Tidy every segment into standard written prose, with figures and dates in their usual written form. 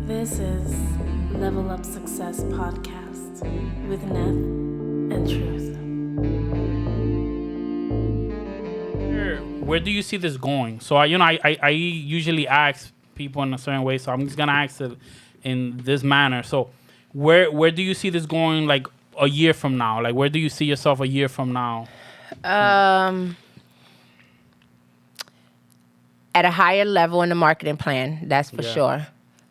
This is Level Up Success Podcast with Neth and Truth. Where do you see this going? So I usually ask people in a certain way. So I'm just gonna ask it in this manner. So where do you see this going? Like a year from now? Like where do you see yourself a year from now? At a higher level in the marketing plan, that's for sure.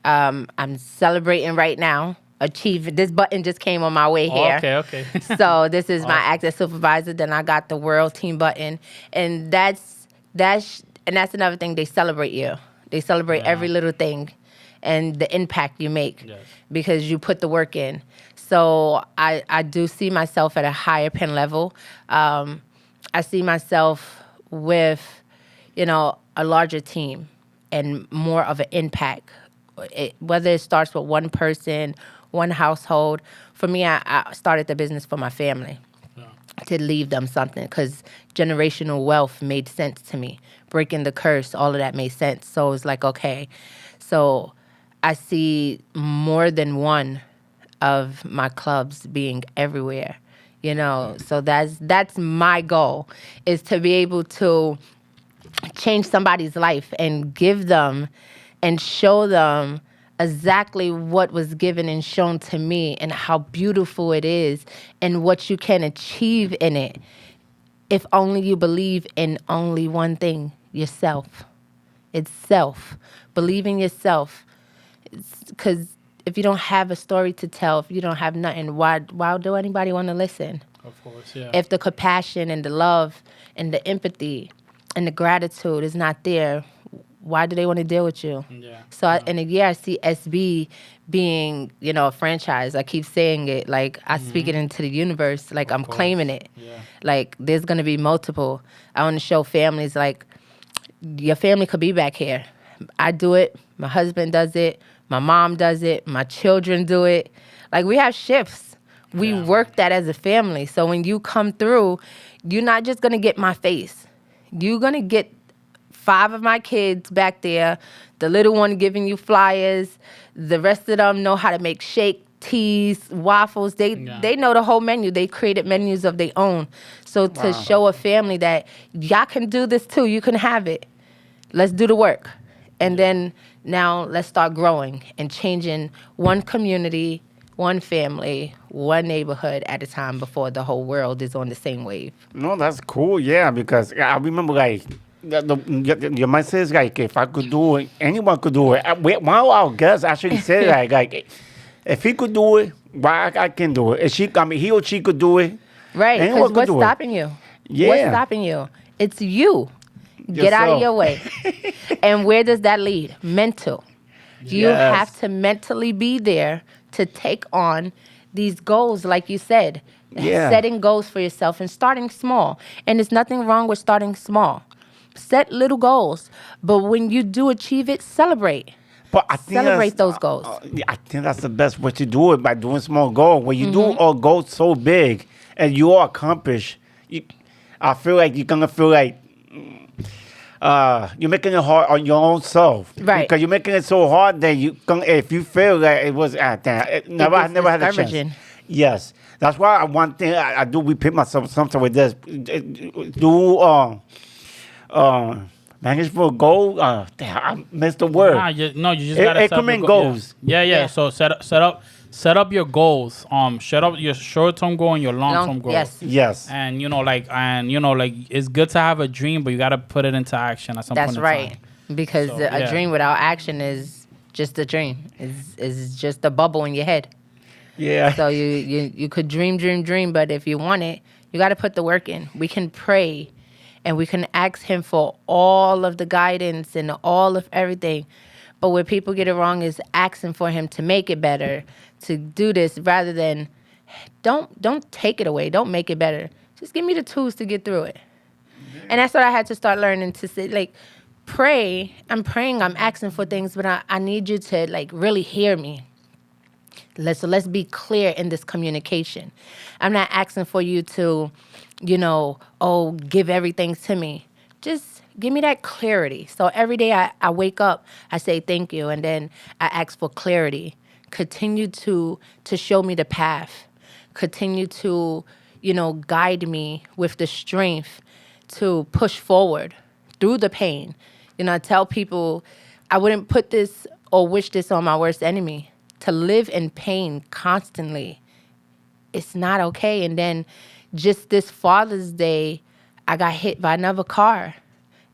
I'm celebrating right now. This button just came on my way here. Okay. So this is my access supervisor. Then I got the world team button, and that's another thing. They celebrate you. They celebrate every little thing, and the impact you make because you put the work in. So I do see myself at a higher pen level. I see myself with, a larger team and more of an impact. Whether it starts with one person, one household. For me, I started the business for my family to leave them something because generational wealth made sense to me. Breaking the curse, all of that made sense. So it's like, okay, so I see more than one of my clubs being everywhere, So that's my goal, is to be able to change somebody's life and give them and show them exactly what was given and shown to me and how beautiful it is and what you can achieve in it if only you believe in only one thing, yourself. It's self. Believe in yourself. Because if you don't have a story to tell, if you don't have nothing, why do anybody want to listen? Of course, yeah. If the compassion and the love and the empathy and the gratitude is not there, why do they want to deal with you? Yeah. So in a year, I see SB being, a franchise. I keep saying it, like I speak it into the universe, like I'm claiming it. Yeah. Like there's going to be multiple. I want to show families, like your family could be back here. I do it. My husband does it. My mom does it. My children do it. Like we have shifts. We work that as a family. So when you come through, you're not just going to get my face. You're going to get 5 of my kids back there, the little one giving you flyers. The rest of them know how to make shake, teas, waffles. They know the whole menu. They created menus of their own. So to show a family that y'all can do this too, you can have it. Let's do the work. And then now let's start growing and changing one community, one family, one neighborhood at a time before the whole world is on the same wave. No, that's cool, yeah, because I remember, like, your mind says, like, if I could do it, anyone could do it. One of our guests actually said, like, if he could do it, why I can do it? He or she could do it. Right, because what's stopping you? Yeah. What's stopping you? It's you. Get out of your way. And where does that lead? Mental. You have to mentally be there to take on these goals, like you said. Setting goals for yourself and starting small. And there's nothing wrong with starting small. Set little goals. But when you do achieve it, celebrate. But I think celebrate those goals. I think that's the best way to do it, by doing small goals. When you do a goal so big and you all accomplish, I feel like you're going to feel like you're making it hard on your own self. Right. Because you're making it so hard that if you feel like it was, I never had a chance. Yes. That's why one thing I do repeat myself something with this. Manage for a goal. I missed the word. You just gotta set up your goals. Yeah. So set up your goals. Set up your short-term goal and your long-term goal. Yes. And it's good to have a dream, but you gotta put it into action at some point in time. That's right. Because a dream without action is just a dream. Is just a bubble in your head. Yeah. So you could dream, but if you want it, you got to put the work in. We can pray, and we can ask him for all of the guidance and all of everything. But where people get it wrong is asking for him to make it better, to do this, rather than don't take it away. Don't make it better. Just give me the tools to get through it. And that's what I had to start learning, to say, like, pray. I'm praying, I'm asking for things, but I need you to, like, really hear me. Let's be clear in this communication. I'm not asking for you to, give everything to me. Just Give me that clarity. So every day I wake up, I say thank you, and then I ask for clarity. Continue to show me the path. Continue to, guide me with the strength to push forward through the pain. I tell people I wouldn't put this or wish this on my worst enemy. To live in pain constantly, it's not okay. And then just this Father's Day, I got hit by another car.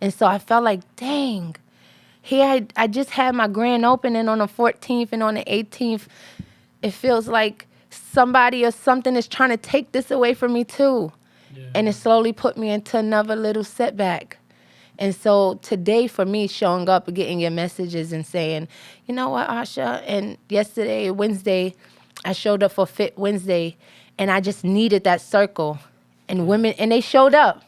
And so I felt like, dang, here I just had my grand opening on the 14th and on the 18th. It feels like somebody or something is trying to take this away from me too. Yeah. And it slowly put me into another little setback. And so today for me, showing up and getting your messages and saying, you know what, Asha, and yesterday, Wednesday, I showed up for Fit Wednesday, and I just needed that circle. And women, and they showed up.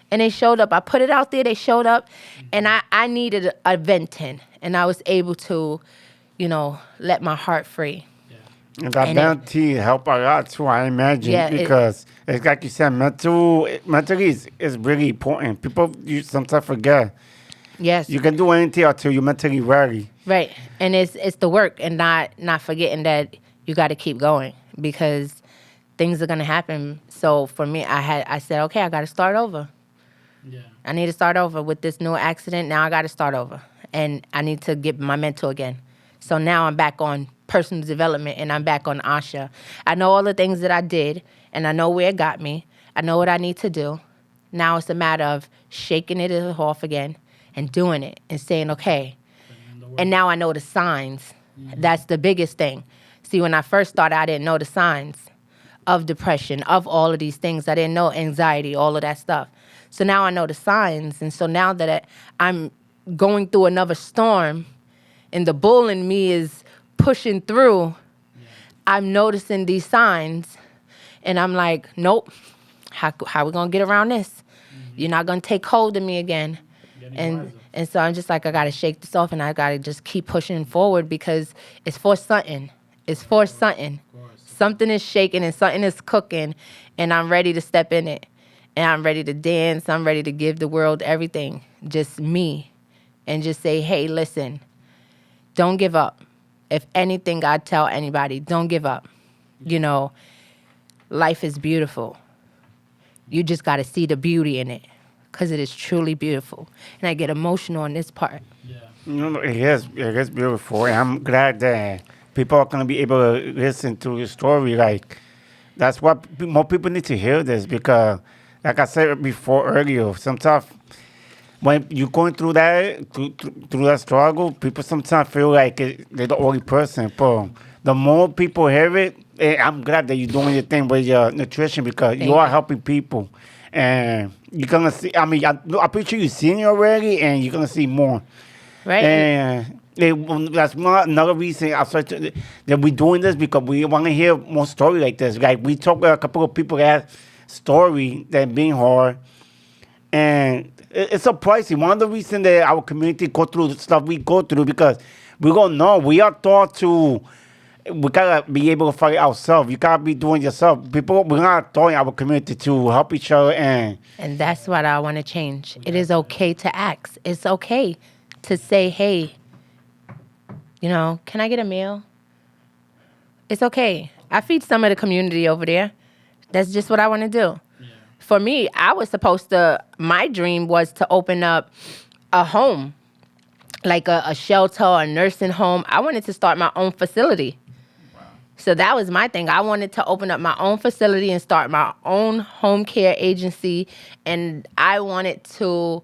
And they showed up. I put it out there, they showed up, and I needed a venting. And I was able to, let my heart free. And that mentally help a lot too, I imagine, because it's like you said, mentally is really important. People sometimes forget. Yes. You can do anything until you're mentally ready. Right. And it's the work and not forgetting that you got to keep going because things are going to happen. So for me, I said, okay, I got to start over. Yeah. I need to start over with this new accident. Now I got to start over. And I need to get my mentor again. So now I'm back on personal development and I'm back on Asha. I know all the things that I did and I know where it got me. I know what I need to do. Now it's a matter of shaking it off again and doing it and saying, okay. And now I know the signs. Mm-hmm. That's the biggest thing. See, when I first started, I didn't know the signs of depression, of all of these things. I didn't know anxiety, all of that stuff. So now I know the signs. And so now that I'm going through another storm and the bull in me is pushing through, I'm noticing these signs. And I'm like, nope, how we going to get around this? Mm-hmm. You're not going to take hold of me again. And so I'm just like, I got to shake this off and I got to just keep pushing forward because it's for something. It's for something. Something is shaking and something is cooking and I'm ready to step in it. And I'm ready to dance. I'm ready to give the world everything. Just me. And just say, hey, listen, don't give up. If anything, I'd tell anybody, don't give up. Life is beautiful. You just got to see the beauty in it because it is truly beautiful. And I get emotional on this part. Yeah. It is beautiful. And I'm glad that people are going to be able to listen to your story. Like, that's what more people need to hear this because, like I said before earlier, sometimes when you're going through that, through that struggle, people sometimes feel like they're the only person. But the more people hear it, I'm glad that you're doing your thing with your nutrition because you are helping people. And you're going to see, I'm pretty sure you've seen it already and you're going to see more. Right. And that's another reason I started that we're doing this because we want to hear more stories like this. Like we talked with a couple of people that have story that being hard. And it's surprising. One of the reasons that our community go through the stuff we go through because we don't know. We are taught to, we gotta be able to fight ourselves. You gotta be doing yourself. We're not taught in our community to help each other. And that's what I want to change. It is okay to ask. It's okay to say, hey, can I get a meal? It's okay. I feed some of the community over there. That's just what I want to do. For me, my dream was to open up a home, like a shelter or a nursing home. I wanted to start my own facility. Wow. So that was my thing. I wanted to open up my own facility and start my own home care agency. And I wanted to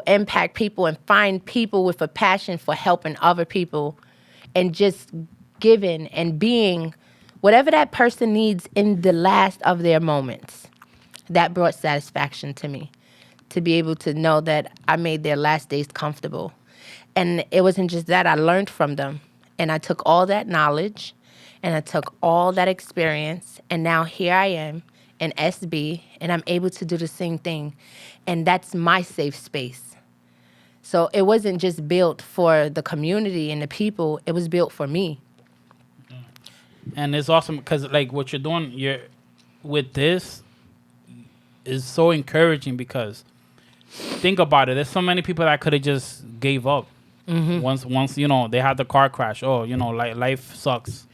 impact people and find people with a passion for helping other people and just giving and being whatever that person needs in the last of their moments. That brought satisfaction to me, to be able to know that I made their last days comfortable. And it wasn't just that, I learned from them. And I took all that knowledge and I took all that experience. And now here I am in SB and I'm able to do the same thing. And that's my safe space. So it wasn't just built for the community and the people, it was built for me. And it's awesome because like what you're doing with this is so encouraging because think about it. There's so many people that could have just gave up. Once you know they had the car crash. Oh, you know, like life sucks.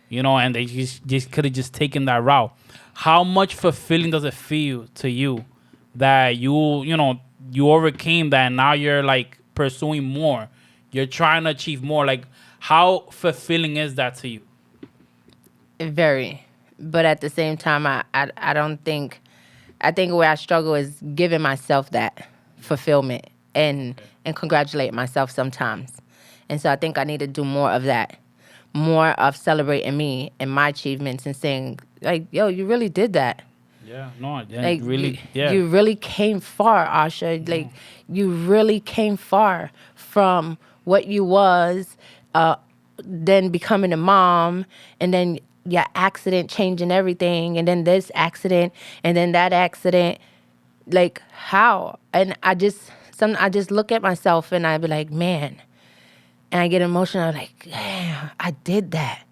You know, and they just could have just taken that route. How much fulfilling does it feel to you that you know you overcame that and now you're like pursuing more? You're trying to achieve more. Like, how fulfilling is that to you? Very. But at the same time, I don't think, I think where I struggle is giving myself that fulfillment and congratulate myself sometimes. And so I think I need to do more of that, more of celebrating me and my achievements and saying, like, yo, you really did that. Yeah, no, Like, really, you really came far, Asha. Like, you really came far from what you was, then becoming a mom, and then your accident changing everything, and then this accident, and then that accident. Like, how? And I just look at myself and I be like, man, and I get emotional. I'm like, damn, I did that.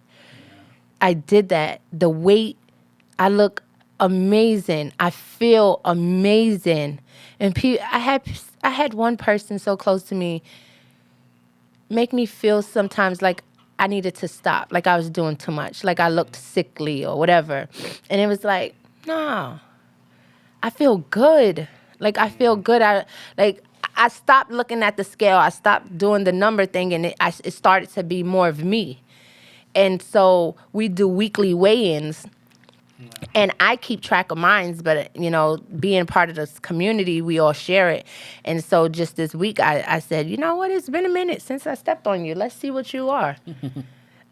I did that. The weight, I look amazing. I feel amazing. And I had one person so close to me make me feel sometimes like I needed to stop, like I was doing too much, like I looked sickly or whatever. And it was like, no, I feel good. Like, I feel good. I stopped looking at the scale. I stopped doing the number thing, and it started to be more of me. And so we do weekly weigh-ins, and I keep track of mine, but, you know, being part of this community, we all share it. And so just this week, I said, you know what? It's been a minute since I stepped on you. Let's see what you are.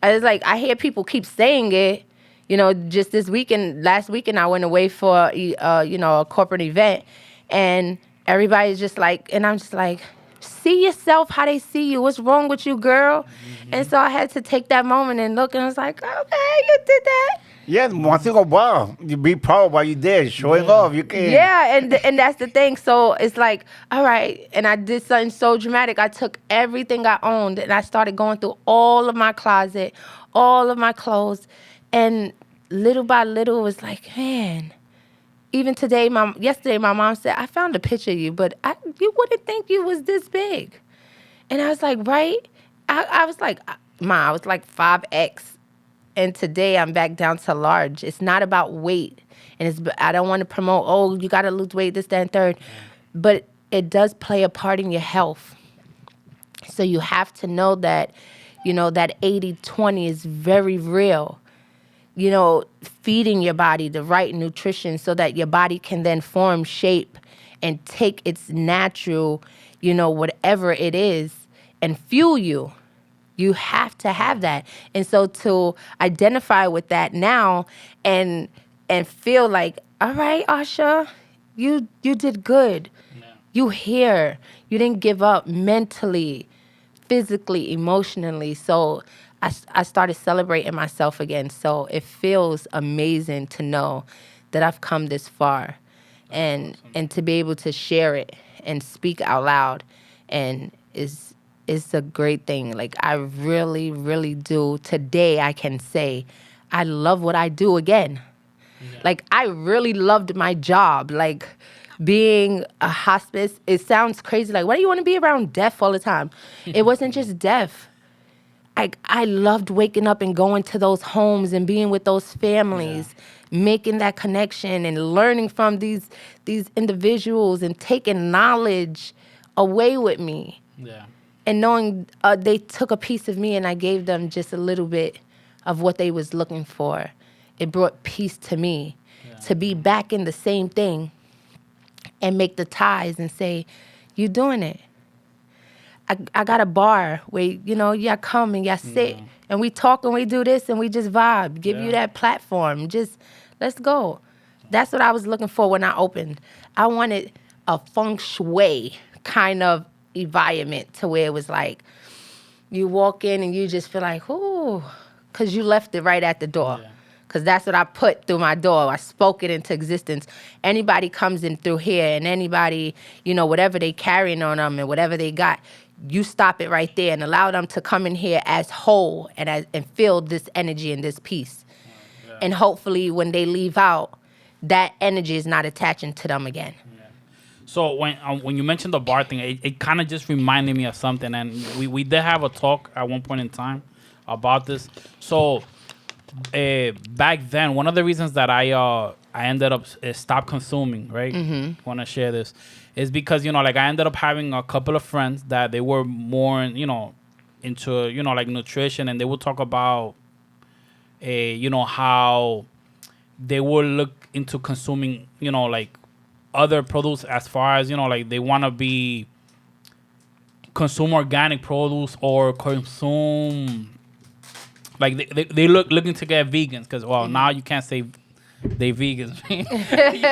I was like, I hear people keep saying it. You know, just last weekend, I went away for, you know, a corporate event, and everybody's just like, and I'm just like, see yourself how they see you. What's wrong with you, girl? And so I had to take that moment and look, and I was like, okay, you did that. Yeah, once in a while, you be proud of what you did, showing off. You can. Yeah, and that's the thing. So it's like, all right, and I did something so dramatic. I took everything I owned, and I started going through all of my closet, all of my clothes, and little by little, it was like, man. Even yesterday, my mom said, I found a picture of you, but you wouldn't think you was this big. And I was like, right? I was like, Ma, I was like 5X. And today I'm back down to large. It's not about weight. And I don't want to promote, oh, you got to lose weight, this, that, and third. But it does play a part in your health. So you have to know that, you know, that 80-20 is very real. You know, feeding your body the right nutrition so that your body can then form shape and take its natural, you know, whatever it is and fuel you. You have to have that. And so to identify with that now and feel like, all right, Asha, you did good. Yeah. You here. You didn't give up mentally, physically, emotionally. So I started celebrating myself again. So it feels amazing to know that I've come this far and to be able to share it and speak out loud and is a great thing. Like, I really, really do. Today I can say I love what I do again. Yeah. Like, I really loved my job. Like, being a hospice, it sounds crazy. Like, why do you want to be around death all the time? It wasn't just death. I loved waking up and going to those homes and being with those families, making that connection and learning from these individuals and taking knowledge away with me. Yeah. And knowing they took a piece of me and I gave them just a little bit of what they was looking for. It brought peace to me to be back in the same thing and make the ties and say, you doing it. I got a bar where, you know, y'all come and y'all sit and we talk and we do this and we just vibe, give you that platform. Just, let's go. That's what I was looking for when I opened. I wanted a feng shui kind of environment to where it was like, you walk in and you just feel like, ooh, because you left it right at the door. Because that's what I put through my door. I spoke it into existence. Anybody comes in through here and anybody, you know, whatever they carrying on them and whatever they got, you stop it right there and allow them to come in here as whole and feel this energy and this peace. Yeah. And hopefully when they leave out, that energy is not attaching to them again. Yeah. So when you mentioned the bar thing, it kind of just reminded me of something, and we did have a talk at one point in time about this. So back then, one of the reasons that I ended up stop consuming, right? Want to share this is because like I ended up having a couple of friends that they were more into like nutrition, and they would talk about how they would look into consuming like other produce as far as like they want to be consume organic produce or consume like they looking to get vegans because now you can't say they vegans.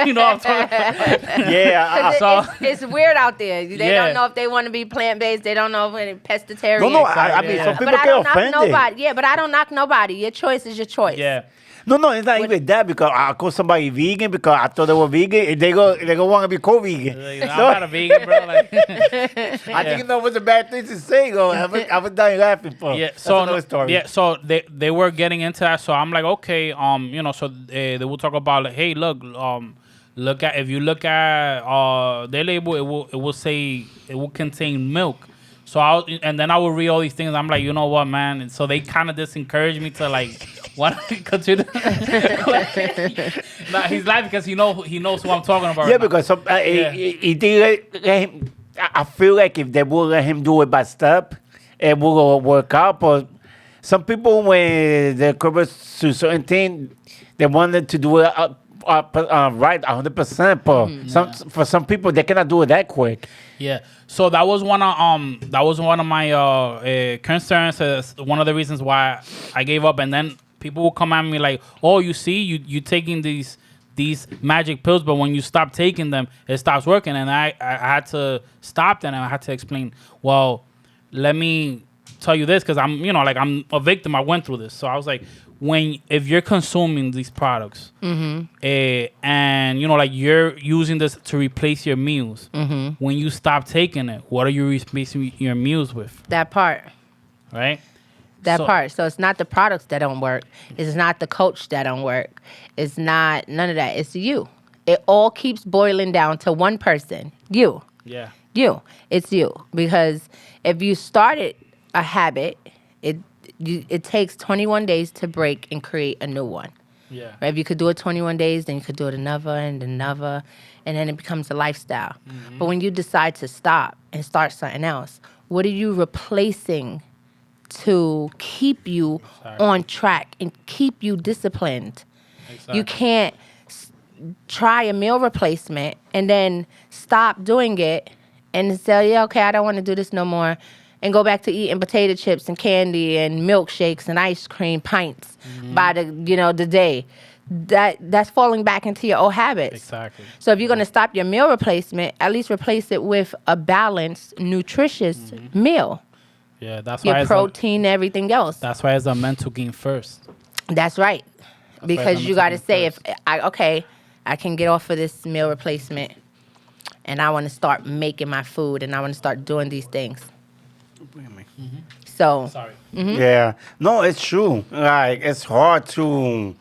You know what I'm talking about? Yeah. It's weird out there. They Yeah. don't know if they want to be plant-based. They don't know if they're pescatarian. No, I mean, some people But I get don't knock offended. nobody. Yeah, but I don't knock nobody. Your choice is your choice. Yeah. No, it's not even that because I call somebody vegan because I thought they were vegan and they go want to be co-vegan. Like, I'm not a vegan, bro. Like, I think it was a bad thing to say. I was dying laughing for. yeah. That's So another story. yeah. So they were getting into that. So I'm like, okay, So they will talk about like, hey, look, if you look at their label, it will say it will contain milk. So and then I would read all these things. I'm like, you know what, man? And so they kind of just encouraged me to like want to consider. Nah, he's laughing because he knows who I'm talking about. Yeah, right now. because he did let him. I feel like if they would let him do it by step, it will work out. But some people, when they're covered to certain things, they wanted to do it right 100%. But for some people, they cannot do it that quick. Yeah. So that was one of my concerns. One of the reasons why I gave up. And then people will come at me like, "Oh, you see, you taking these magic pills, but when you stop taking them, it stops working." And I had to stop that, and I had to explain. Well, let me tell you this because I'm a victim. I went through this, so I was like, if you're consuming these products, and like you're using this to replace your meals, when you stop taking it, what are you replacing your meals with? That part. Right? That part. So it's not the products that don't work. It's not the coach that don't work. It's not none of that. It's you. It all keeps boiling down to one person. You. Yeah. You. It's you. Because if you started a habit, it takes 21 days to break and create a new one. Yeah. Right? If you could do it 21 days, then you could do it another, and then it becomes a lifestyle. But when you decide to stop and start something else, what are you replacing to keep you on track and keep you disciplined? Exactly. You can't try a meal replacement and then stop doing it and say, yeah, okay, I don't want to do this no more, and go back to eating potato chips and candy and milkshakes and ice cream pints by the day. That's falling back into your old habits. Exactly. So if you're going to stop your meal replacement, at least replace it with a balanced, nutritious meal. Yeah, that's why Your protein, everything else. That's why it's a mental game first. That's right. Because I'm you got to taking say, first. I can get off of this meal replacement and I want to start making my food and I want to start doing these things. So, Sorry. Yeah. No, it's true. Like, it's hard to,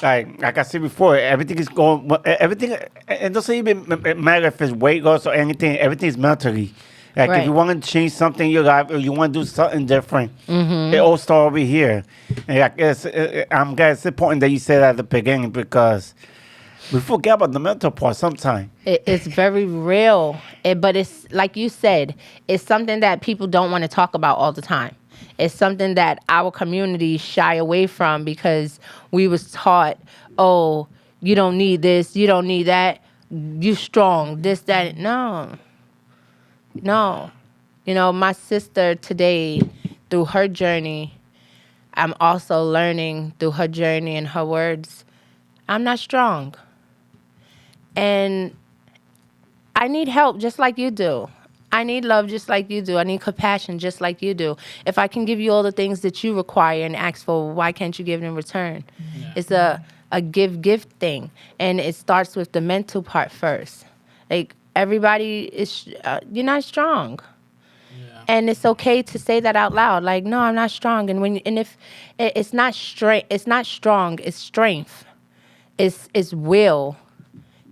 like I said before, everything is going, everything, it doesn't even matter if it's weight loss or anything, everything is mentally. Like, Right. if you want to change something in your life or you want to do something different, it all starts over here. And I guess, I'm glad it's important that you said that at the beginning because we forget about the mental part sometimes. it's very real. But it's, like you said, it's something that people don't want to talk about all the time. It's something that our community shy away from because we was taught, oh, you don't need this, you don't need that, you strong, this, that. No. My sister today, through her journey, I'm also learning through her journey and her words, I'm not strong. And I need help just like you do. I need love just like you do. I need compassion just like you do. If I can give you all the things that you require and ask for, why can't you give it in return? Yeah. It's a give thing. And it starts with the mental part first. Like, everybody is, you're not strong. Yeah. And it's okay to say that out loud. Like, no, I'm not strong. And if it's not strength, it's not strong, it's strength. It's will.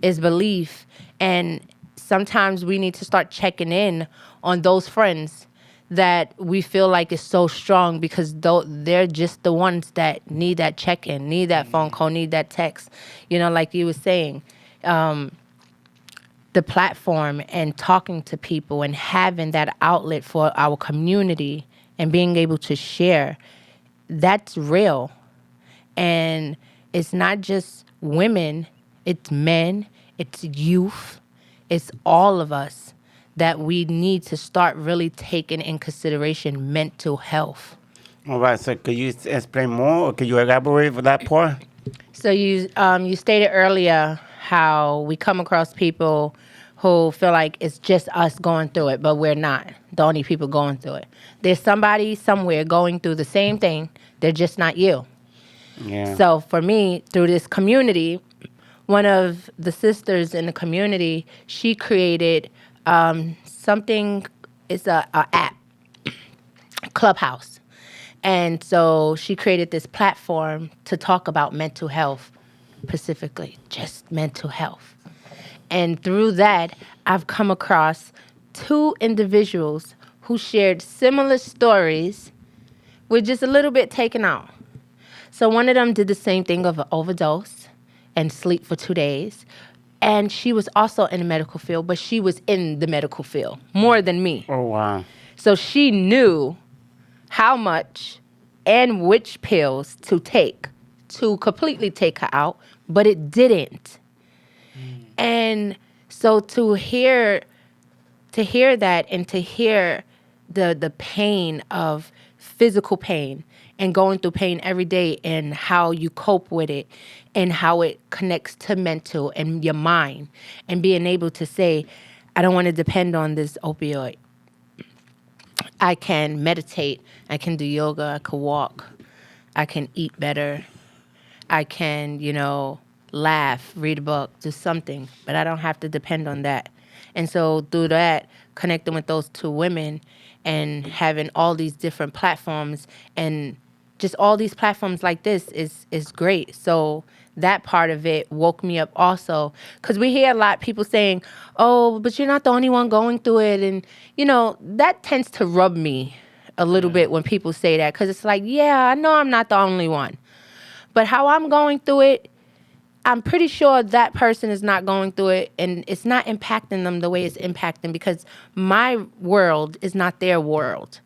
Is belief. And sometimes we need to start checking in on those friends that we feel like is so strong, because they're just the ones that need that check-in, need that phone call, need that text. Like you were saying, the platform and talking to people and having that outlet for our community and being able to share, that's real. And it's not just women, it's men, it's youth, it's all of us that we need to start really taking in consideration mental health. All right, so could you explain more, or could you elaborate for that part? So you stated earlier how we come across people who feel like it's just us going through it, but we're not the only people going through it. There's somebody somewhere going through the same thing. They're just not you. Yeah. So for me, through this community, one of the sisters in the community, she created something. It's a app, Clubhouse. And so she created this platform to talk about mental health, specifically just mental health. And through that, I've come across 2 individuals who shared similar stories with just a little bit taken out. So one of them did the same thing of an overdose and sleep for 2 days. And she was also in the medical field, but she was in the medical field more than me. Oh, wow. So she knew how much and which pills to take to completely take her out, but it didn't. And so to hear that, and to hear the pain of physical pain and going through pain every day, and how you cope with it, and how it connects to mental and your mind, and being able to say, I don't want to depend on this opioid. I can meditate, I can do yoga, I can walk, I can eat better, I can, laugh, read a book, do something, but I don't have to depend on that. And so through that, connecting with those 2 women and having all these different platforms, and just all these platforms like this is great. So that part of it woke me up also, because we hear a lot of people saying, oh, but you're not the only one going through it. And, that tends to rub me a little bit when people say that, because it's like, yeah, I know I'm not the only one. But how I'm going through it, I'm pretty sure that person is not going through it, and it's not impacting them the way it's impacting, because my world is not their world.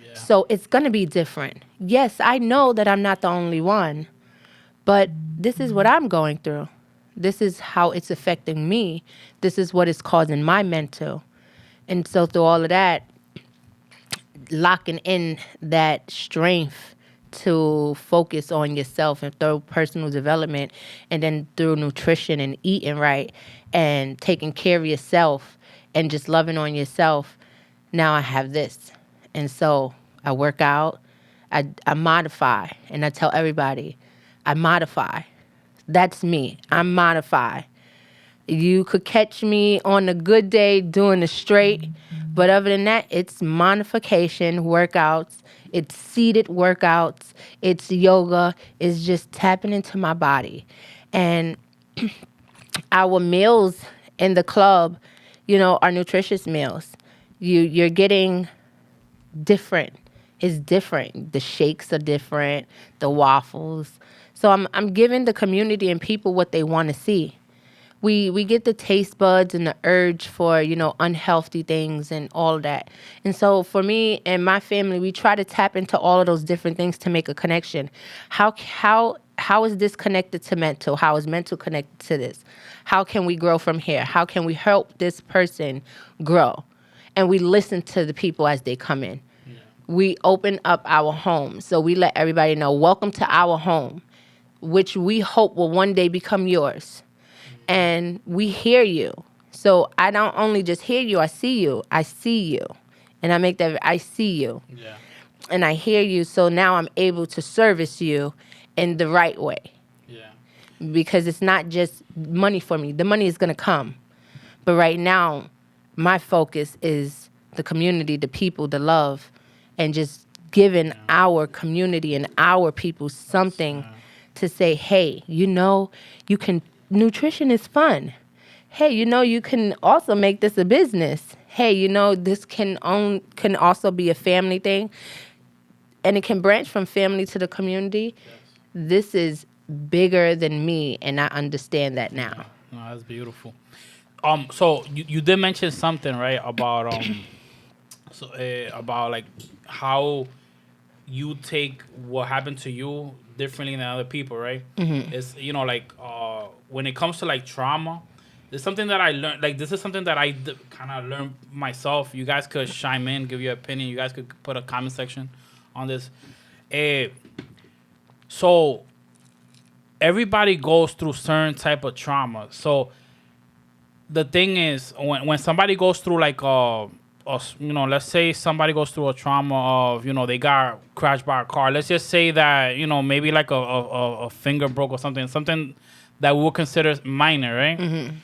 Yeah. So it's going to be different. Yes, I know that I'm not the only one, but this is what I'm going through. This is how it's affecting me. This is what is causing my mental. And so through all of that, locking in that strength to focus on yourself and through personal development, and then through nutrition and eating right and taking care of yourself and just loving on yourself, now I have this. And so I work out, I modify, and I tell everybody, I modify. That's me. I modify. You could catch me on a good day doing the straight, but other than that, it's modification workouts. It's seated workouts. It's yoga. It's just tapping into my body. And our meals in the club, are nutritious meals. You're getting different. It's different. The shakes are different. The waffles. So I'm giving the community and people what they want to see. We get the taste buds and the urge for, unhealthy things and all of that. And so for me and my family, we try to tap into all of those different things to make a connection. How is this connected to mental? How is mental connected to this? How can we grow from here? How can we help this person grow? And we listen to the people as they come in. Yeah. We open up our home. So we let everybody know, welcome to our home, which we hope will one day become yours. And we hear you. So I don't only just hear you, I see you. I see you. And I make that, I see you. Yeah. And I hear you. So now I'm able to service you in the right way. Yeah. Because it's not just money for me. The money is going to come. But right now, my focus is the community, the people, the love, and just giving our community and our people something to say, hey, you can. Nutrition is fun. hey, you can also make this a business. Hey, this can also be a family thing, and it can branch from family to the community. This is bigger than me, and I understand that now. No, that's beautiful. So you did mention something, right, about about like how you take what happened to you differently than other people, right? It's like when it comes to like trauma, there's something that I learned. Like this is something that I kind of learned myself. You guys could chime in, give your opinion. You guys could put a comment section on this. So everybody goes through certain type of trauma. So the thing is, when somebody goes through like let's say somebody goes through a trauma of they got crashed by a car. Let's just say that maybe like a finger broke or something that we would consider minor, right? Mm-hmm.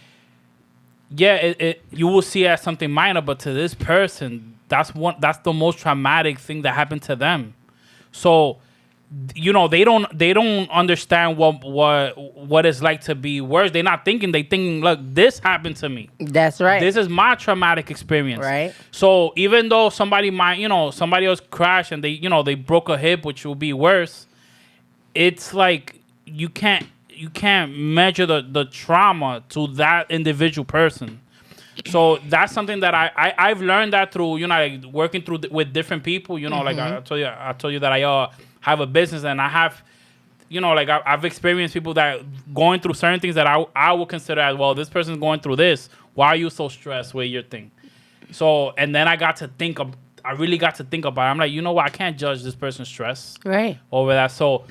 Yeah, you will see it as something minor, but to this person, that's the most traumatic thing that happened to them. So they don't understand what it's like to be worse. They're not thinking. They thinking, look, this happened to me. That's right. This is my traumatic experience. Right. So even though somebody might, somebody else crashed and they broke a hip, which will be worse, it's like you can't measure the trauma to that individual person. So that's something that I've learned that through like working through with different people. Like I told you that I have a business, and I have like I've experienced people that going through certain things that I would consider as, well, this person's going through this. Why are you so stressed with your thing? So and then I really got to think about it. I'm like, what? I can't judge this person's stress right over that. So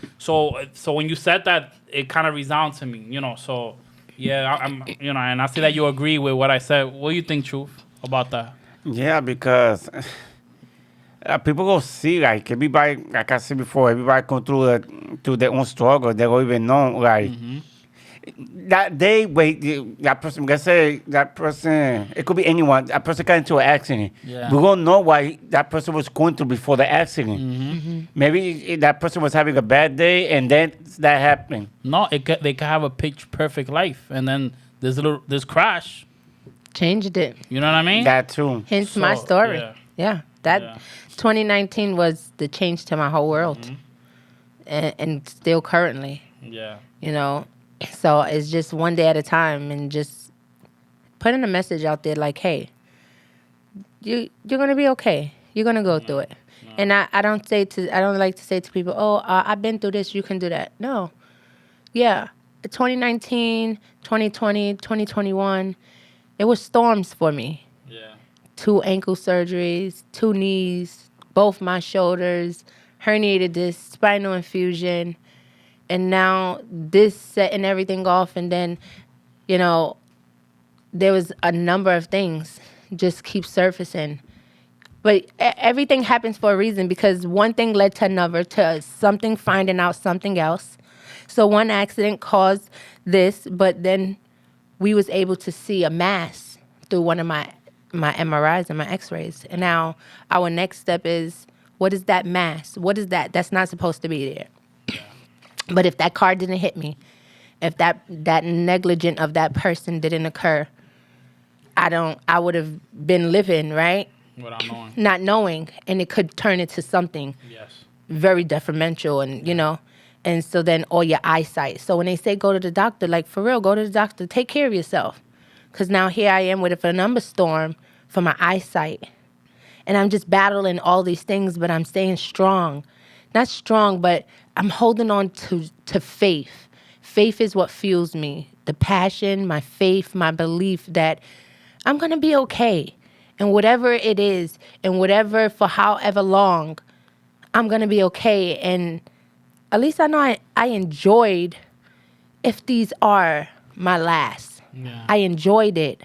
when you said that, it kind of resounds to me. So yeah, I'm and I see that you agree with what I said. What do you think, Truth, about that? Yeah, because people go see, like, everybody, like I said before, everybody go through their own struggle. They don't even know, like, that day, that person, let's say that person, it could be anyone, that person got into an accident. Yeah. We don't know why that person was going through before the accident. Maybe that person was having a bad day, and then that happened. No, they could have a pitch perfect life, and then this crash changed it. You know what I mean? That too. Hence my story. Yeah. That Yeah. 2019 was the change to my whole world, and still currently. Yeah. So it's just one day at a time, and just putting a message out there like, hey, you're gonna be okay. You're gonna go through it. And I don't like to say to people, oh, I've been through this, you can do that. No. Yeah. 2019, 2020, 2021, it was storms for me. Yeah. 2 ankle surgeries, 2 knees, both my shoulders, herniated disc, spinal infusion, and now this setting everything off. And then, there was a number of things just keep surfacing. But everything happens for a reason, because one thing led to another, to something finding out something else. So one accident caused this, but then we was able to see a mass through one of my MRIs and my x-rays. And now our next step is, what is that mass? What is that? That's not supposed to be there. But if that car didn't hit me, if that negligent of that person didn't occur, I would have been living, right? Without knowing. Not knowing. And it could turn into something very detrimental, and, and so then all your eyesight. So when they say go to the doctor, like, for real, go to the doctor. Take care of yourself. Because now here I am with a number storm for my eyesight. And I'm just battling all these things, but I'm staying strong. Not strong, but I'm holding on to faith. Faith is what fuels me. The passion, my faith, my belief that I'm going to be okay. And whatever it is, and whatever, for however long, I'm going to be okay. And at least I know I enjoyed, if these are my last. Yeah. I enjoyed it.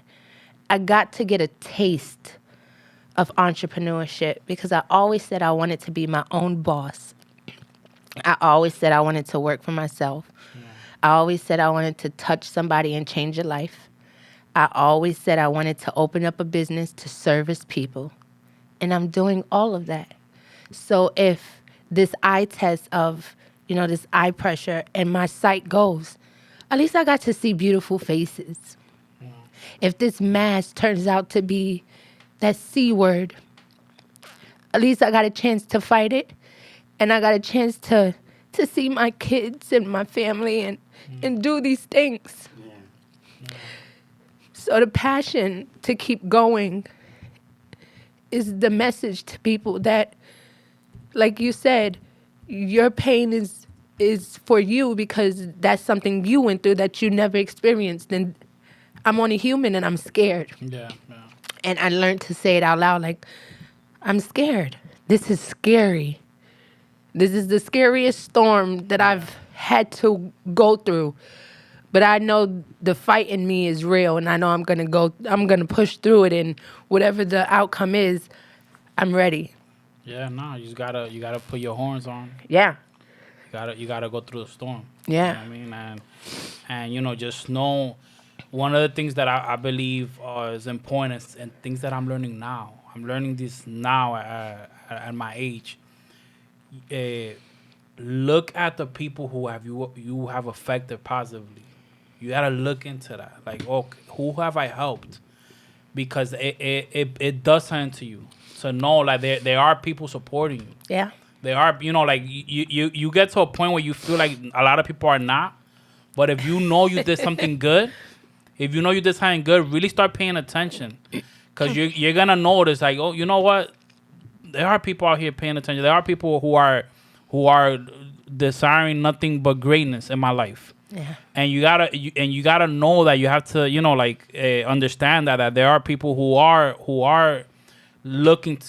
I got to get a taste of entrepreneurship, because I always said I wanted to be my own boss. I always said I wanted to work for myself. Yeah. I always said I wanted to touch somebody and change a life. I always said I wanted to open up a business to service people. And I'm doing all of that. So if this eye test of, this eye pressure and my sight goes, at least I got to see beautiful faces. Yeah. if this mask turns out to be that C word, at least I got a chance to fight it, and I got a chance to see my kids and my family and do these things. So the passion to keep going is the message to people that, like you said, your pain is for you because that's something you went through that you never experienced. And I'm only human and I'm scared. Yeah. And I learned to say it out loud, like, I'm scared. This is scary. This is the scariest storm that I've had to go through. But I know the fight in me is real, and I know I'm gonna push through it, and whatever the outcome is, I'm ready. Yeah, no, you gotta put your horns on. Yeah. You gotta go through the storm. Yeah. You know what I mean? And just know one of the things that I believe is important and things that I'm learning now. I'm learning this now at my age. Look at the people who you have affected positively. You gotta look into that. Like, okay, who have I helped? Because it does something to you. To know like there are people supporting you. Yeah. They are, like you get to a point where you feel like a lot of people are not. But if you know you did something good, really start paying attention. Because you're going to notice, like, oh, you know what? There are people out here paying attention. There are people who are desiring nothing but greatness in my life. Yeah. And you gotta know that you have to, understand that there are people who are looking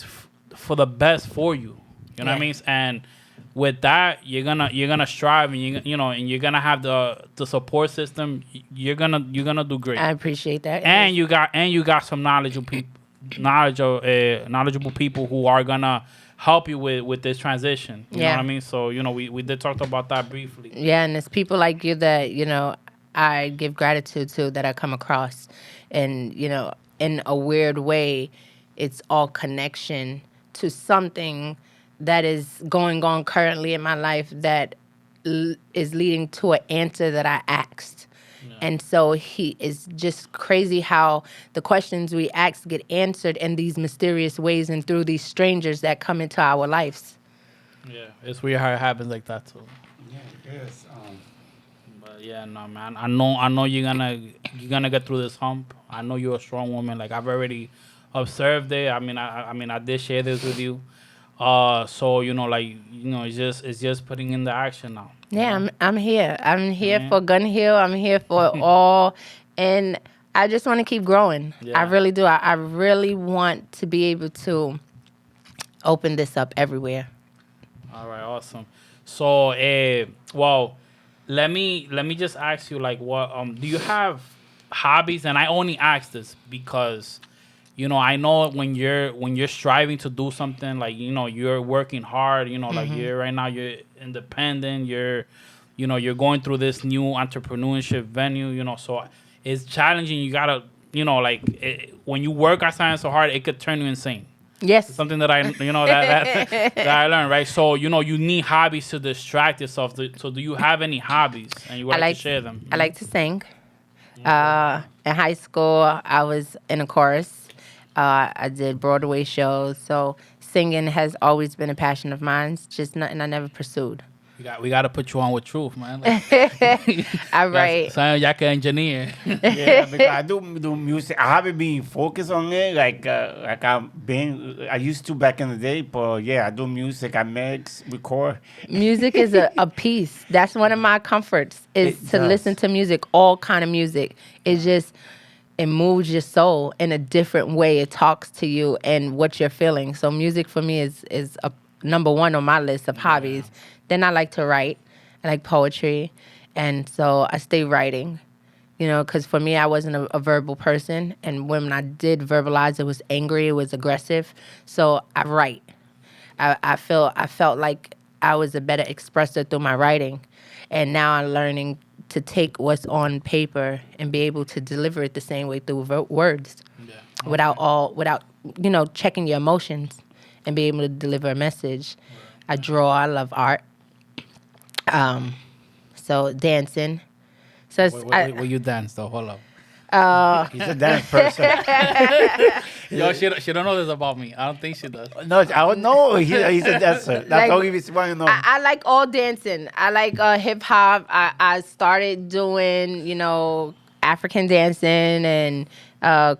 for the best for you. You know what I mean? And with that, you're gonna strive, and you're gonna have the support system. You're gonna do great. I appreciate that. And you got some knowledgeable people who are gonna help you with this transition. You know what I mean? So we did talk about that briefly. Yeah, and it's people like you that I give gratitude to, that I come across, and in a weird way, it's all connection to something that is going on currently in my life that is leading to an answer that I asked. Yeah. And so it's just crazy how the questions we ask get answered in these mysterious ways and through these strangers that come into our lives. Yeah, it's weird how it happens like that too. Yeah, it is. But yeah, no, man. I know you're gonna get through this hump. I know you're a strong woman. Like, I've already observed it. I mean, I did share this with you. So it's just putting in the action now. Yeah, I'm here. I'm here for Gun Hill. I'm here for all, and I just want to keep growing. Yeah. I really do. I really want to be able to open this up everywhere. All right, awesome. So, let me just ask you, like, what do you have hobbies? And I only ask this because, I know when you're striving to do something, like, you're working hard, like right now you're independent, you're going through this new entrepreneurship venue, so it's challenging. You gotta, when you work at something so hard, it could turn you insane. Yes. It's something that that I learned, right? So, you need hobbies to distract yourself. So do you have any hobbies, and you would like to share them? I like to sing. In high school, I was in a chorus. I did Broadway shows, so singing has always been a passion of mine. It's just nothing I never pursued. We got to put you on with truth, man. Like, all right. So y'all can engineer. Yeah, because I do music. I haven't been focused on it I used to back in the day. But yeah, I do music. I mix, record. Music is a piece. That's one of my comforts. Is to listen to music, all kind of music. It moves your soul in a different way. It talks to you and what you're feeling. So music for me is a number one on my list of hobbies. Then I like to write. I like poetry. And so I stay writing, because for me, I wasn't a verbal person. And when I did verbalize, it was angry, it was aggressive. So I write. I felt like I was a better expressor through my writing. And now I'm learning to take what's on paper and be able to deliver it the same way through words, without checking your emotions, and be able to deliver a message. I draw. I love art. So dancing. So where you dance though? Hold up. He's a dance person. Yo, she don't know this about me. I don't think she does. No, I don't know. He's a dancer. That's Like, all he was want to know. I like all dancing. I like hip hop. I started doing, African dancing and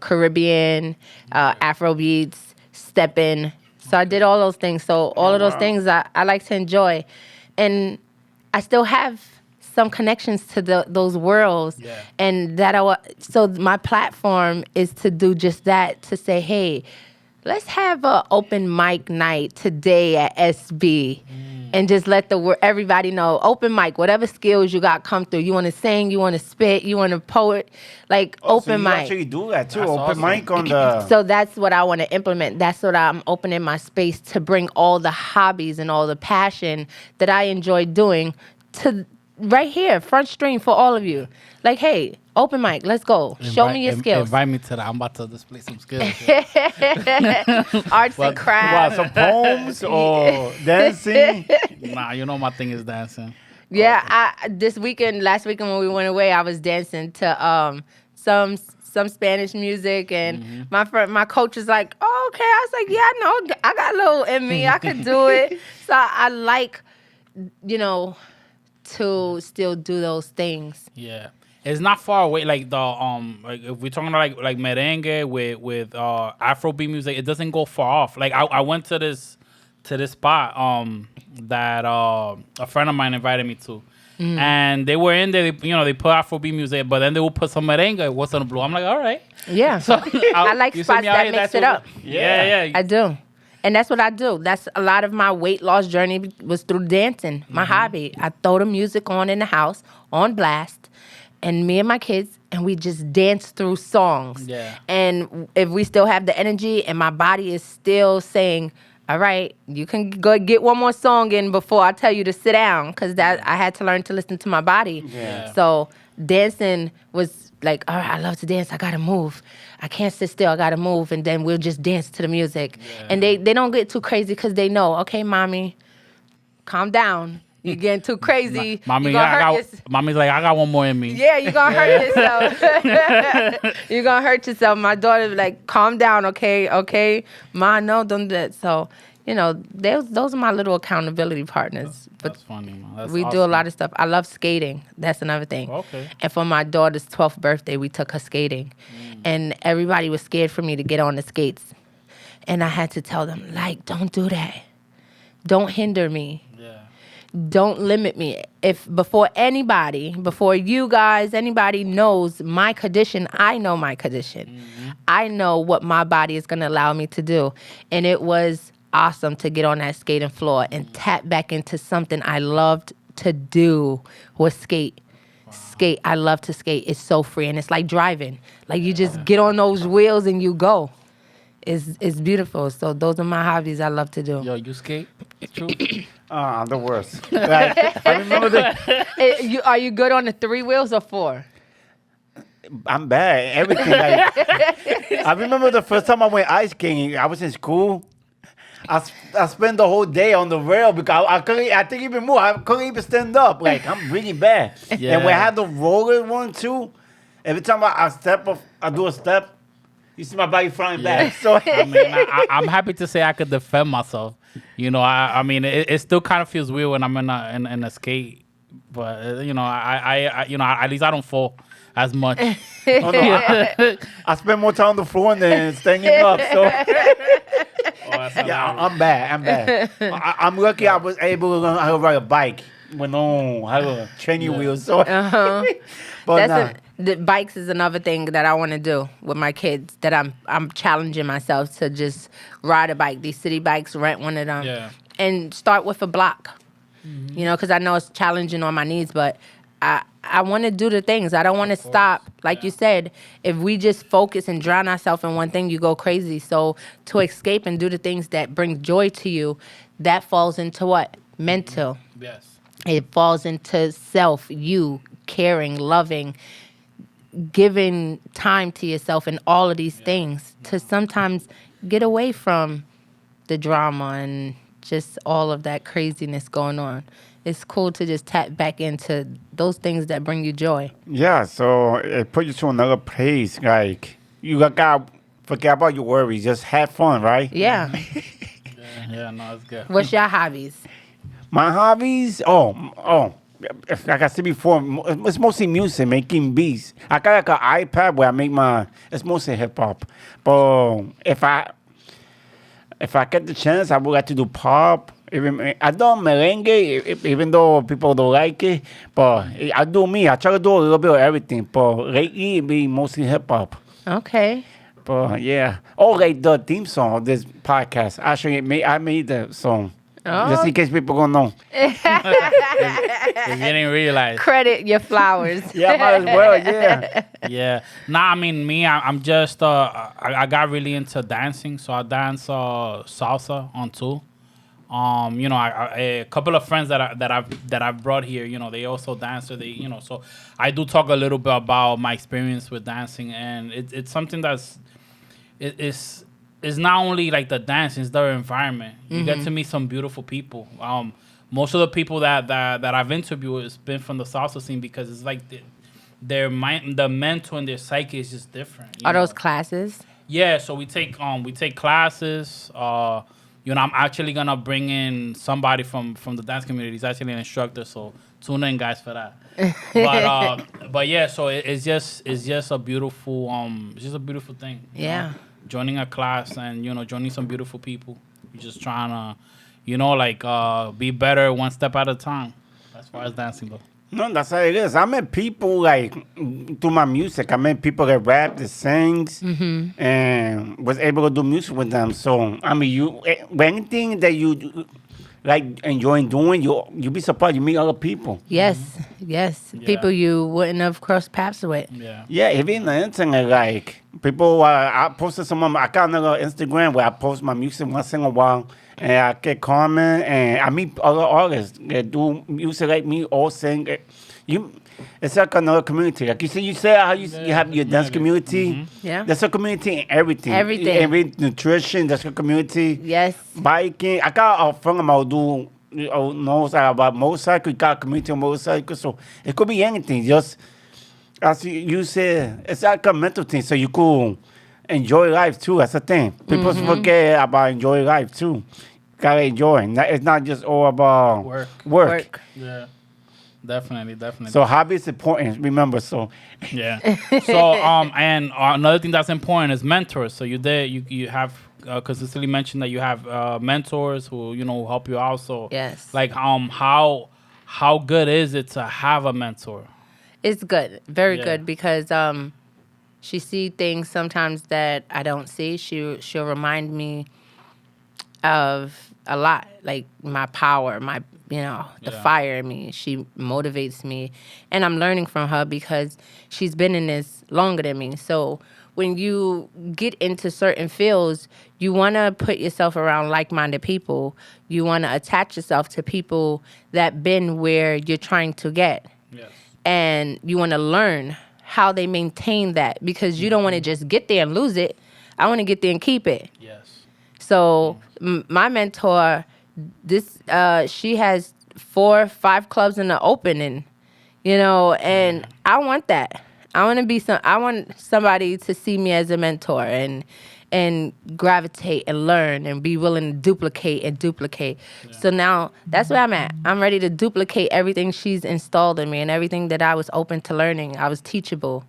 Caribbean, Afro beats, stepping. So I did all those things. So all of those things I like to enjoy. And I still have some connections to those worlds. Yeah. And so my platform is to do just that, to say, hey, let's have an open mic night today at SB. And just let everybody know, open mic, whatever skills you got come through. You want to sing, you want to spit, you want to poet, like open so you mic. actually do that too. That's Open awesome. mic on the. So that's what I want to implement. That's what I'm opening my space to bring all the hobbies and all the passion that I enjoy doing to right here, front stream for all of you. Like, hey, open mic, let's go. Show me your skills. Invite me to that. I'm about to display some skills. Arts and crafts. Some poems or dancing. Nah, you know my thing is dancing. Yeah, last weekend when we went away, I was dancing to some Spanish music, and my coach was like, "Oh, okay." I was like, "Yeah, I know. I got a little in me. I could do it." So I like, to still do those things. Yeah, it's not far away. Like the like if we're talking about like merengue with Afrobeat music, it doesn't go far off. Like I went to this spot that a friend of mine invited me to. And they were in there, they put Afrobeat music, but then they would put some merengue. It was on the blue. I'm like, all right. Yeah. So I like you spots send me out that here, mix that's it what- up. Yeah. I do. And that's what I do. That's a lot of my weight loss journey was through dancing, my hobby. I throw the music on in the house, on blast, and me and my kids, and we just dance through songs. Yeah. And if we still have the energy and my body is still saying, all right, you can go get one more song in before I tell you to sit down, because I had to learn to listen to my body. Yeah. So dancing was like, all right, I love to dance. I got to move. I can't sit still. I got to move. And then we'll just dance to the music. Yeah. And they don't get too crazy because they know, okay, mommy, calm down. You're getting too crazy. Mommy, you gonna hurt mommy's like, I got one more in me. Yeah, you're going to hurt yourself. You're going to hurt yourself. My daughter was like, calm down, okay? Okay? Ma, no, don't do that. So, those are my little accountability partners. That's funny, man. That's We do a awesome. lot of stuff. I love skating. That's another thing. Okay. And for my daughter's 12th birthday, we took her skating. And everybody was scared for me to get on the skates. And I had to tell them, don't do that. Don't hinder me. Yeah. Don't limit me. If before you guys, anybody knows my condition, I know my condition. I know what my body is going to allow me to do. And it was awesome to get on that skating floor and tap back into something I loved to do, was skate. Skate. I love to skate. It's so free, and it's like driving. Like you just get on those wheels and you go. It's beautiful. So those are my hobbies I love to do. Yo, you skate? True. I'm the worst. Like, I remember Are you good on the 3 wheels or 4? I'm bad. Everything. Like, I remember the first time I went ice skating. I was in school. I spent the whole day on the rail because I couldn't even move. I couldn't even stand up. Like, I'm really bad. Yeah. And we had the roller one too. Every time I do a step, you see my body flying back. So I mean, I'm happy to say I could defend myself. I mean, it still kind of feels weird when I'm in a skate, but I at least I don't fall as much. oh, no, I spend more time on the floor than standing up. So yeah, I'm bad. I'm lucky I was able to learn how to ride a bike with no how to training wheels. So, but The bikes is another thing that I want to do with my kids. That I'm challenging myself to just ride a bike. These city bikes, rent one of them, Yeah. and start with a block. Because I know it's challenging on my knees, but I want to do the things. I don't want to stop. Like you said, if we just focus and drown ourselves in one thing, you go crazy. So to escape and do the things that bring joy to you, that falls into what? Mental. Yes. It falls into self, you, caring, loving, giving time to yourself, and all of these things to sometimes get away from the drama and just all of that craziness going on. it's cool to just tap back into those things that bring you joy. Yeah, so it put you to another place. Like you got forget about your worries. Just have fun, right? Yeah. Yeah, no, it's good. What's your hobbies? My hobbies, like I said before, it's mostly music, making beats. I got like an iPad where I make it's mostly hip hop. But if I get the chance, I would like to do pop. Even I do merengue, even though people don't like it. But I do me. I try to do a little bit of everything. But lately, it be mostly hip hop. Okay. But yeah. Oh, like the theme song of this podcast. Actually, I made the song. Just Oh, in case people don't know. If you didn't realize. credit your flowers. Yeah, might as well, yeah. Yeah. Nah, I mean me. I'm just. I got really into dancing, so I dance salsa on too. You know, a couple of friends that I've brought here. You know, they also dance. So so I do talk a little bit about my experience with dancing, and it's something it's not only like the dance, it's the environment. You get to meet some beautiful people. Most of the people that I've interviewed has been from the salsa scene because it's like their mind, the mental and their psyche is just different. Are know? those classes? Yeah, so we take classes. I'm actually gonna bring in somebody from the dance community. He's actually an instructor, so tune in, guys, for that. But yeah, so it's just a beautiful thing. Yeah. Joining a class and joining some beautiful people. You're just trying to be better one step at a time as far as dancing goes. No, that's how it is. I met people like through my music. I met people that rap, that sings, and was able to do music with them. So I mean, anything that you like enjoying doing, you be surprised you meet other people. Yes. Yes. Yeah. People you wouldn't have crossed paths with. Yeah. Yeah, even the internet, like people. I posted I got another Instagram where I post my music once in a while, and I get comment, and I meet other artists that do music like me, all sing. It's like another community. Like you said how you have your dance community. Yeah. There's a community in everything. Everything. Every nutrition, there's a community. Yes. Biking. I got a friend of mine who knows about motorcycle. He got a community on motorcycle, so it could be anything. Just as you said, it's like a mental thing, so you could enjoy life too. That's the thing. People forget about enjoy life too. Gotta enjoy. It's not just all about work. Yeah. Definitely. So hobby is important. Remember, so Yeah. So and another thing that's important is mentors. So you have consistently mentioned that you have mentors who help you out. So Yes. like how good is it to have a mentor? It's good. Very Yeah. good because she see things sometimes that I don't see. She'll remind me of a lot, like my power, the Yeah. fire in me. She motivates me, and I'm learning from her because she's been in this longer than me. So when you get into certain fields, you want to put yourself around like-minded people. You want to attach yourself to people that been where you're trying to get, Yes. and you want to learn how they maintain that because you don't want to just get there and lose it. I want to get there and keep it. Yes. So my mentor, she has 4 or 5 clubs in the opening, and I want that. I want somebody to see me as a mentor and gravitate and learn and be willing to duplicate. Yeah. So now that's where I'm at. I'm ready to duplicate everything she's installed in me and everything that I was open to learning. I was teachable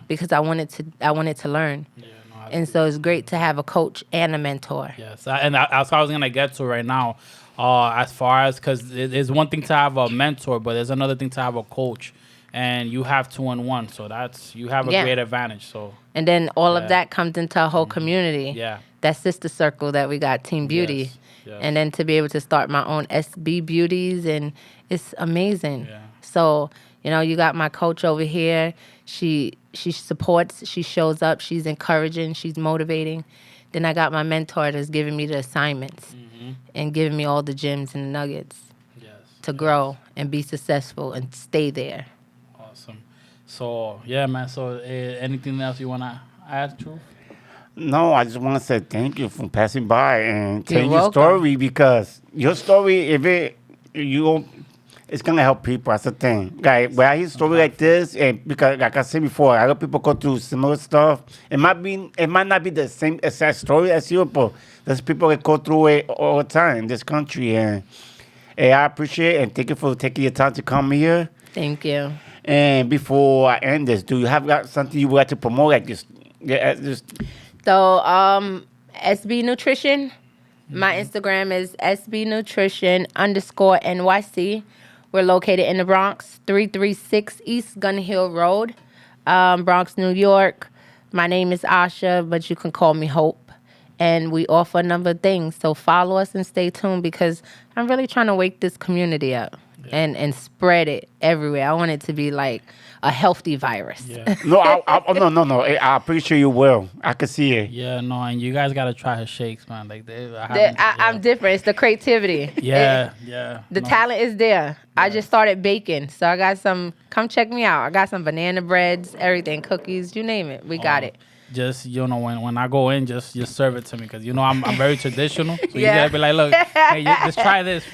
because I wanted to learn. Yeah. No, And so it's great to have a coach and a mentor. Yes, and that's what I was gonna get to right now. As far as because it's one thing to have a mentor, but there's another thing to have a coach, and you have 2 in 1. So you have a great advantage. So And then all Yeah. of that comes into a whole community. Yeah. That sister circle that we got, Team Beauty. Yes. And then to be able to start my own SB Beauties, and it's amazing. Yeah. So, you got my coach over here. She supports, she shows up, she's encouraging, she's motivating. Then I got my mentor that's giving me the assignments and giving me all the gems and the nuggets yes, to grow and be successful and stay there. awesome. So yeah, man. So anything else you wanna add, Truth? no, I just want to say thank you for passing by and telling your welcome. story because your story, it's gonna help people. That's the thing. Like when I hear a story like this, and because like I said before, a lot of people go through similar stuff. It might not be the same exact story as you, but there's people that go through it all the time in this country, and I appreciate it and thank you for taking your time to come here. Thank you. And before I end this, do you have got something you would like to promote? Like just, yeah, just. So, SB Nutrition. My Instagram is SB Nutrition_NYC. We're located in the Bronx, 336 East Gun Hill Road, Bronx, New York. My name is Asha, but you can call me Hope. And we offer a number of things. So follow us and stay tuned because I'm really trying to wake this community up and spread it everywhere. I want it to be like a healthy virus. Yeah. No, no. I appreciate you will. I can see it. Yeah, no, and you guys gotta try her shakes, man. Like I'm different. It's the creativity. Yeah. The talent is there. I just started baking, so I got some. Come check me out. I got some banana breads, everything, cookies, you name it. We got it. Just when I go in, just serve it to me because I'm very traditional. So you gotta be like, look, hey, just try this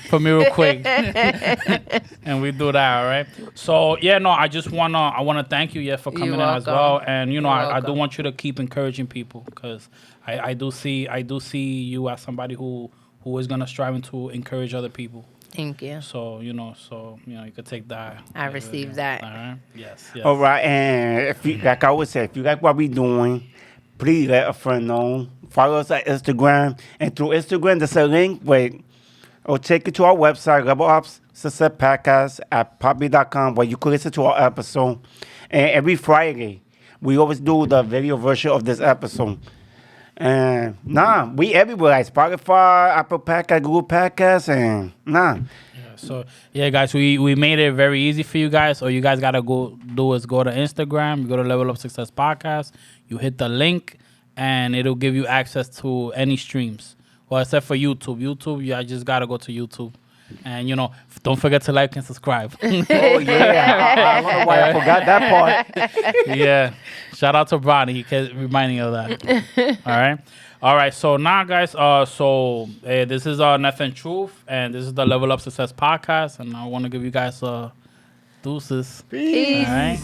for me real quick, and we do that, all right? So I just wanna thank you for coming in as well, and I do want you to keep encouraging people because I do see you as somebody who is gonna strive to encourage other people. Thank you. So you could take that. I received that. All right. Yes. All right, and if you, like I always say, if you like what we doing, please let a friend know. Follow us on Instagram, and through Instagram, there's a link where it'll take you to our website, Level Up Success Podcast at Part2.com, where you can listen to our episode. And every Friday, we always do the video version of this episode. And we everywhere, like Spotify, Apple Podcast, Google Podcasts, and So guys, we made it very easy for you guys. All you guys gotta go to Instagram, you go to Level Up Success Podcast, you hit the link, and it'll give you access to any streams. Well, except for YouTube. YouTube, I just gotta go to YouTube. And don't forget to like and subscribe. Oh yeah, I don't know why I forgot that part. Yeah, shout out to Bronny. He kept reminding of that. All right. So now, guys, this is Nothing Truth, and this is the Level Up Success Podcast, and I want to give you guys deuces. Peace. All right.